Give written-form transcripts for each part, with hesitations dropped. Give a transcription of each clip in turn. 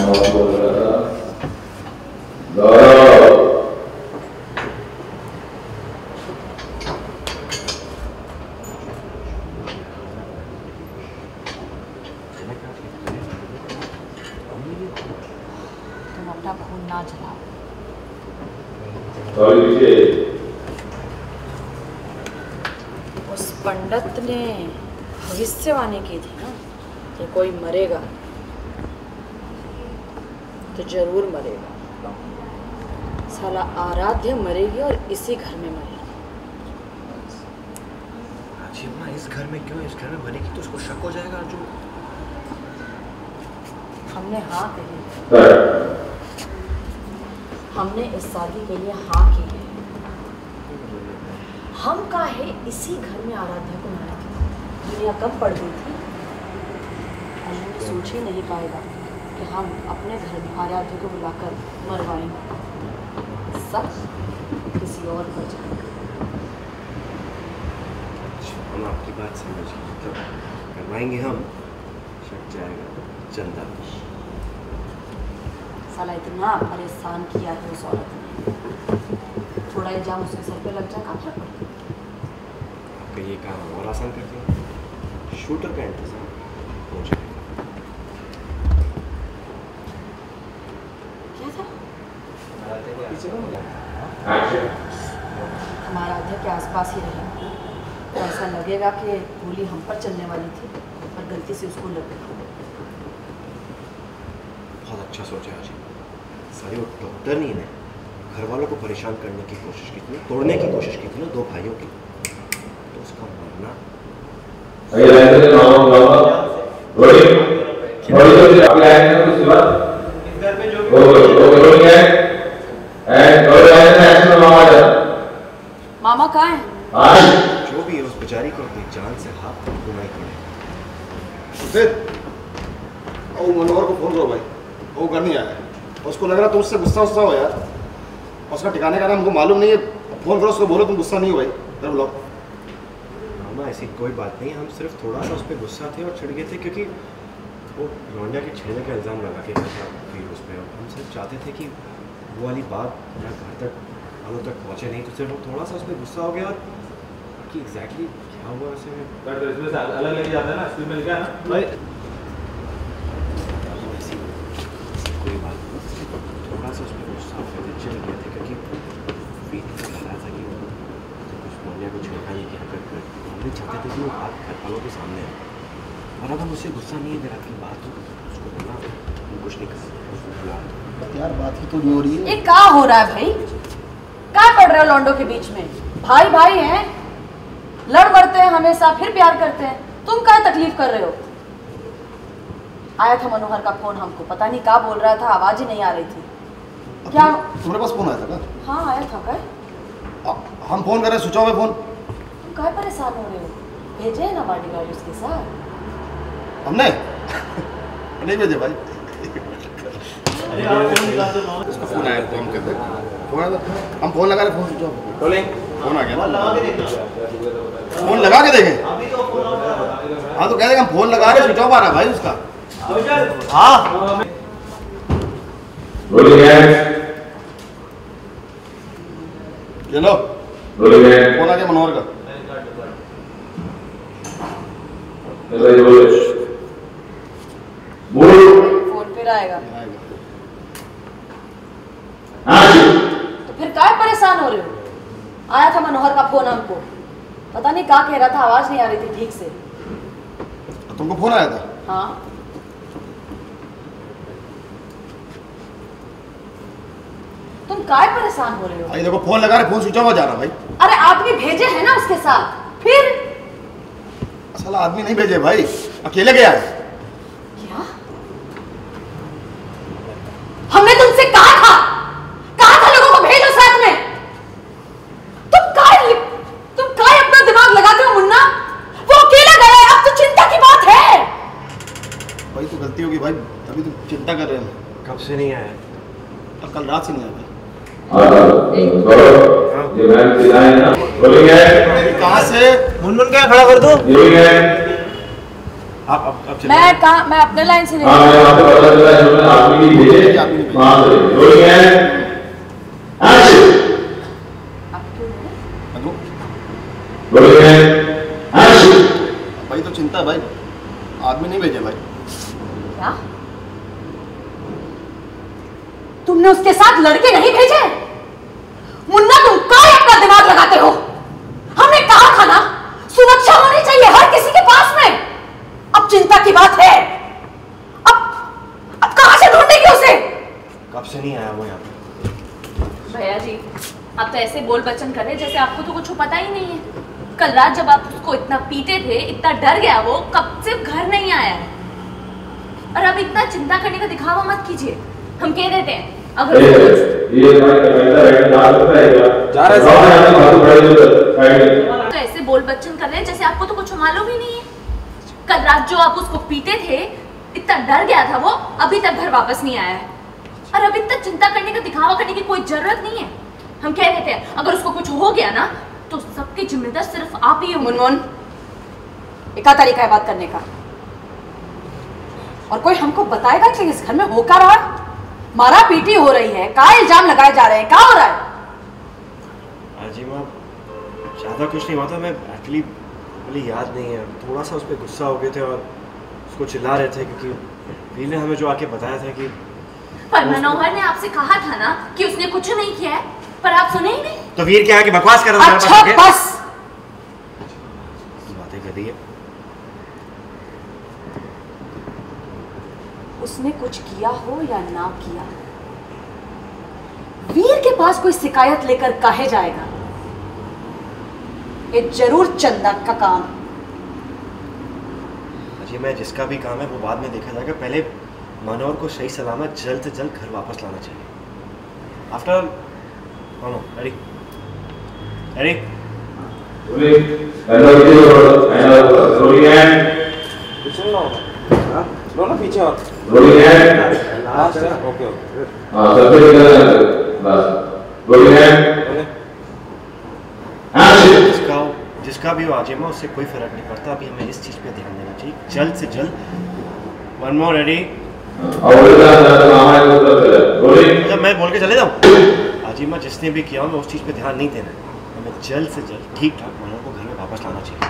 और बोल रहा था गौरव तुम अपना खून ना जलाओ। उस पंडित ने भविष्यवाणी की थी ना कि कोई मरेगा तो जरूर मरेगा। साला आराध्य मरेगी और इसी घर में मरेगी। अजीब, इस घर में क्यों? इस घर में मरेगी तो उसको शक हो जाएगा अर्जुन। हमने हाँ कही, हमने इस शादी के लिए हाँ की है। हम काहे इसी घर में आराध्या को मारा था। दुनिया कब पड़ गई थी, हम सोच ही नहीं पाएगा कि हम अपने घर में आराध्या को बुलाकर मरवाएंगे। सब किसी और पर जाएगा। हम आपकी बात समझ गए, मतलब करवाएंगे हम, शक जाएगा चंदा। साला इतना परेशान किया है उस औरत ने, थोड़ा इल्जाम उसके सर पे लग जाए क्या फर्क पड़ता है? आपका ये काम और आसान कर दिया, शूटर का इंतजाम हो जाएगा। क्या था? हमारा अध्यक्ष के आसपास ही रहे तो ऐसा लगेगा कि गोली हम पर चलने वाली थी और गलती से उसको लग गई। बहुत अच्छा सोचा है जी। सारे वो डॉक्टर नहीं ने घर वालों को परेशान करने की कोशिश की थी, तोड़ने की कोशिश की थी ना दो भाइयों की, तो उसका मरना मामा कहाँ है? जो भी है उस बेचारी को अपनी जान से हाथ धोना ही ओ मनोहर को फोन करो भाई, वो घर नहीं आया। उसको लग रहा तुम उससे गुस्सा हो यार, उसका ठिकाने का नाम हमको मालूम नहीं है। फोन करो उसको, बोलो तुम गुस्सा नहीं हो भाई, कर बुलाओ। मामा ऐसी कोई बात नहीं, हम सिर्फ थोड़ा सा उस पर गुस्सा थे और चिढ़ गए थे क्योंकि वो लौंडा के छेड़ने का इल्ज़ाम लगा के था फिर उस पर। हम सिर्फ चाहते थे कि वो वाली बात ना घर तक वालों तक पहुँचे नहीं, तो सिर्फ वो थोड़ा सा उस पर गुस्सा हो गया। और कि एग्जैक्टली क्या हुआ वैसे अलग लेके जाता है ना, स्कूल में क्या ना भाई कोई बात थोड़ा सा उसमें गुस्सा हो गया, चिढ़ गए थे क्योंकि वीक लग रहा था कि कुछ मोनिया को छेड़खानी की हरकत कर। हम भी चाहते थे कि वो बात घर वालों के सामने है, और अब हम उससे गुस्सा नहीं है दे रहा कि बात उसको बोलना हम कुछ नहीं कर सकते यार। बात ही तो नहीं हो रही है। ये क्या हो रहा है भाई? क्या पड़ रहा है लॉन्डो के बीच में? भाई भाई हैं, लड़ बढ़ते हैं हमेशा, फिर प्यार करते हैं। तुम क्या तकलीफ कर रहे हो? आया था मनोहर का फोन, हमको पता नहीं क्या बोल रहा था, आवाज ही नहीं आ रही थी। क्या तुम्हारे पास फोन आया था क्या? हाँ आया था। क्या हम फोन कर रहे, स्विच ऑफ है फोन। तुम क्या परेशान हो रहे हो? भेजे है ना बॉडीगार्ड उसके साथ? हमने नहीं भेजे भाई। उसका फोन आया तो हम कर दे। फोन आया था, हम फोन लगा रहे, फोन स्विच ऑफ। फोन आ गया, फोन लगा के देखें। हाँ तो कह देगा हम फोन लगा रहे, स्विच ऑफ आ रहा है भाई उसका। हाँ चलो फोन आ गया मनोहर का। फोन पे आएगा तो फिर क्या परेशान हो रहे हो? आया था मनोहर का फोन हमको, पता नहीं क्या कह रहा था, आवाज नहीं आ रही थी ठीक से। तुमको फोन आया था? हाँ तुम काय परेशान हो रहे हो? भाई देखो फोन लगा रहे, फोन स्विच ऑफ हो जा रहा भाई। अरे आदमी भेजे है ना उसके साथ, फिर साला आदमी नहीं भेजे भाई, अकेले गया है। क्या? हमने तुमसे कहा था लोगों को भेजो साथ में। तुम काय अपना दिमाग लगाते हो मुन्ना? वो अकेला गया है, अब तो चिंता की बात है। भाई तो गलती होगी भाई, तभी तुम चिंता कर रहे हो। कब से नहीं आया? अब कल रात से नहीं आया। कहाँ से? मुनमुन क्या खड़ा कर दो? आप मैं अपने लाइन से नहीं भाई तो चिंता है भाई, आदमी नहीं भेजे भाई। क्या तुमने उसके साथ लड़के नहीं भेजे? मुन्ना तुम काय अपना दिमाग लगाते हो? हमने कहा था ना सुरक्षा होनी चाहिए हर किसी के पास में। अब चिंता की बात है, अब कहां से ढूंढेंगे उसे? कब से नहीं आया वो यहाँ पे? भैया जी आप तो ऐसे बोल बचन कर रहे जैसे आपको तो कुछ पता ही नहीं है। कल रात जब आप उसको इतना पीटे थे, इतना डर गया वो, कब से घर नहीं आया है। और अब इतना चिंता करने का दिखावा मत कीजिए। हम कह देते हैं अगर तो ऐसे बोल बच्चन कर रहे हैं जैसे आपको तो कुछ मालूम ही नहीं है। कल रात जो आप उसको पीटे थे, इतना डर गया था वो, अभी तक घर वापस नहीं आया है। और अब इतना चिंता करने का दिखावा करने की कोई जरूरत नहीं है। हम कह देते हैं अगर उसको कुछ हो गया ना तो सबकी जिम्मेदार सिर्फ आप ही हो। मुनमुन, एक तरीका है बात करने का, और कोई हमको बताएगा कि इस घर में हो क्या रहा है? मारा पीटी हो रही है, क्या इल्जाम लगाए जा रहे हैं, क्या हो रहा है? जी माँ ज़्यादा कुछ नहीं हुआ था, मैं एक्चुअली मुझे याद नहीं है, थोड़ा सा उस पर गुस्सा हो गए थे और उसको चिल्ला रहे थे क्योंकि वीर ने हमें जो आके बताया था कि पर मनोहर ने आपसे कहा था ना कि उसने कुछ नहीं किया है, पर आप सुने ही नहीं। तो वीर क्या है कि बकवास कर रहा था। अच्छा बस बातें कर रही है। उसने कुछ किया हो या ना किया, वीर के पास कोई शिकायत लेकर काहे जाएगा? ये जरूर चंदा का काम। जी मैं जिसका भी काम है वो बाद में देखा जाएगा, पहले मनोहर को सही सलामत जल्द से जल्द घर वापस लाना चाहिए। आफ्टर ऑल मानो रेडी लो ना पीछे और ओके जिसका भी हो आजिमा उससे कोई फर्क नहीं पड़ता। अभी हमें इस चीज पे ध्यान देना चाहिए जल्द से जल्द। One more ready. जब मैं बोल के चले जाऊँ आजिमा जिसने भी किया मैं उस चीज पे ध्यान नहीं देना है। हमें जल्द से जल्द ठीक ठाक मनोहर को घर में वापस लाना चाहिए।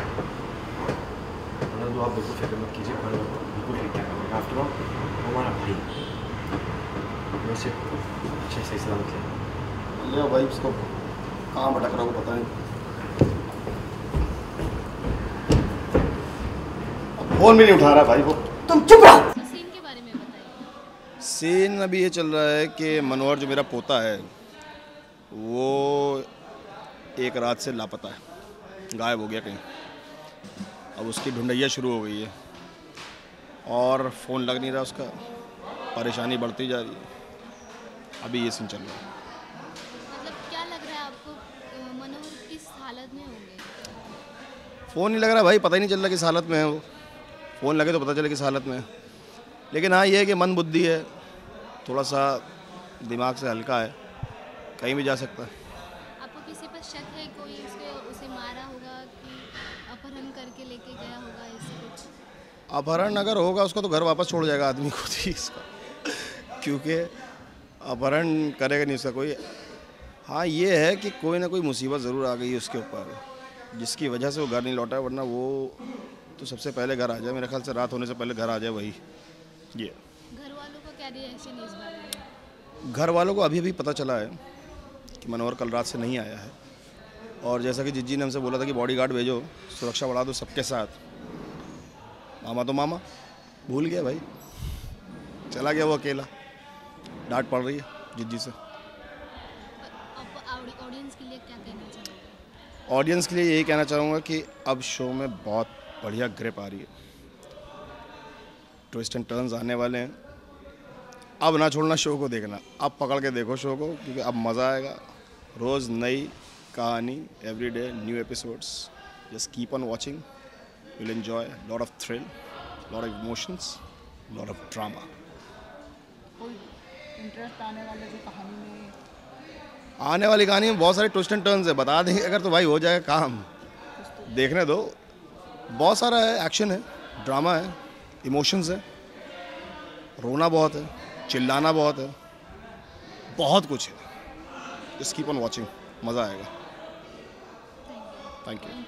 आप बिल्कुल फिक्र मत कीजिए, मनोहर को बिल्कुल ठीक ठाक होगा। आफ्टर ऑल हमारा भाई वैसे अच्छे सही सलामत ले भाई, उसको कहाँ भटक रहा हो पता नहीं। फोन भी नहीं उठा रहा भाई वो। तुम चुप रहो। सीन के बारे में बताइए। सीन अभी ये चल रहा है कि मनोहर जो मेरा पोता है वो एक रात से लापता है, गायब हो गया कहीं। अब उसकी ढूंढैया शुरू हो गई है और फ़ोन लग नहीं रहा उसका, परेशानी बढ़ती जा रही है। अभी ये सीन चल रहा है। मतलब क्या लग रहा है आपको, मनोहर किस हालत में होंगे? फ़ोन नहीं लग रहा भाई, पता ही नहीं चल रहा किस हालत में है वो। फ़ोन लगे तो पता चले किस हालत में है। लेकिन हाँ ये है कि मन बुद्धि है, थोड़ा सा दिमाग से हल्का है, कहीं भी जा सकता है। आपको किसी पर शक है? कोई उसे मारा होगा कि अपहरण करके लेके गया होगा, ऐसे कुछ? अपहरण अगर होगा उसका तो घर वापस छोड़ जाएगा आदमी खुद ही इसका, क्योंकि अपहरण करेगा नहीं उसका कोई। हाँ ये है कि कोई ना कोई मुसीबत ज़रूर आ गई है उसके ऊपर जिसकी वजह से वो घर नहीं लौटा, वरना वो तो सबसे पहले घर आ जाए। मेरे ख्याल से रात होने से पहले घर आ जाए वही। ये घर वालों का क्या रिएक्शन है इस बारे में? घर वालों को अभी पता चला है कि मनोहर कल रात से नहीं आया है, और जैसा कि जिज्जी ने हमसे बोला था कि बॉडीगार्ड भेजो, सुरक्षा बढ़ा दो सबके साथ। मामा तो मामा भूल गया भाई, चला गया वो अकेला। डांट पड़ रही है जिज्जी से। आप ऑडियंस के लिए क्या कहना चाहोगे? ऑडियंस के लिए यही कहना चाहूँगा कि अब शो में बहुत बढ़िया ग्रिप आ रही है, ट्विस्ट एंड टर्न्स आने वाले हैं। अब ना छोड़ना शो को देखना, अब पकड़ के देखो शो को, क्योंकि अब मज़ा आएगा। रोज़ नई कहानी, every day new episodes. Just keep on watching, you'll enjoy lot of thrill, lot of emotions, lot of drama. कोई इंटरेस्ट आने वाले जो कहानी में? आने वाली कहानी में बहुत सारे ट्विस्ट एंड टर्न्स है, बता देंगे अगर तो भाई हो जाएगा काम। देखने दो, बहुत सारा है, एक्शन है, ड्रामा है, इमोशंस है, रोना बहुत है, चिल्लाना बहुत है, बहुत कुछ है। जस्ट कीप ऑन वॉचिंग, मज़ा आएगा। Thank you.